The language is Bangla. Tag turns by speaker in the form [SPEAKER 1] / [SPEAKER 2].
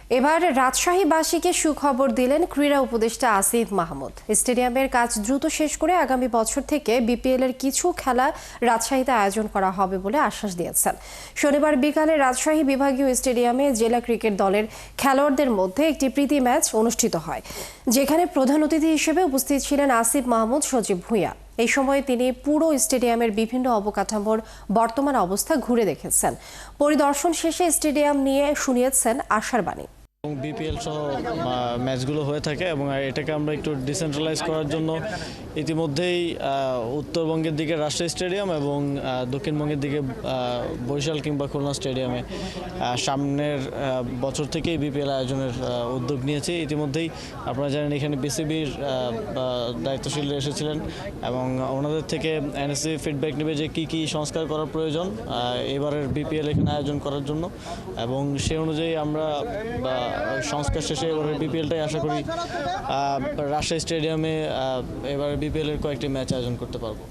[SPEAKER 1] এবার রাজশাহীবাসীকে সুখবর দিলেন ক্রীড়া উপদেষ্টা আসিফ মাহমুদ। স্টেডিয়ামের কাজ দ্রুত শেষ করে আগামী বছর থেকে বিপিএল এর কিছু খেলা রাজশাহীতে আয়োজন করা হবে বলে আশ্বাস দিয়েছেন। শনিবার বিকালে রাজশাহী বিভাগীয় স্টেডিয়ামে জেলা ক্রিকেট দলের খেলোয়াড়দের মধ্যে একটি প্রীতি ম্যাচ অনুষ্ঠিত হয়, যেখানে প্রধান অতিথি হিসেবে উপস্থিত ছিলেন আসিফ মাহমুদ, সজীব ভুঁইয়া। এই সময় তিনি পুরো স্টেডিয়ামের বিভিন্ন অবকাঠামোর বর্তমান অবস্থা ঘুরে দেখেছেন। পরিদর্শন শেষে স্টেডিয়াম নিয়ে শুনিয়েছেন আশার বাণী।
[SPEAKER 2] বিপিএল সহ ম্যাচগুলো হয়ে থাকে এবং এটাকে আমরা একটু ডিসেন্ট্রালাইজ করার জন্য ইতিমধ্যেই উত্তরবঙ্গের দিকে রাজশাহী স্টেডিয়াম এবং দক্ষিণবঙ্গের দিকে বরিশাল কিংবা খুলনা স্টেডিয়ামে সামনের বছর থেকেই বিপিএল আয়োজনের উদ্যোগ নিয়েছি। ইতিমধ্যেই আপনারা জানেন এখানে বিসিবির দায়িত্বশীলরা এসেছিলেন এবং ওনাদের থেকে এনএসসি ফিডব্যাক নেবে যে কী কী সংস্কার করার প্রয়োজন এবারের বিপিএল এখানে আয়োজন করার জন্য, এবং সে অনুযায়ী আমরা সংস্কার শেষে এবারে বিপিএলটাই আশা করি রাজশাহী স্টেডিয়ামে এবারে বিপিএল এর কয়েকটি ম্যাচ আয়োজন করতে পারবো।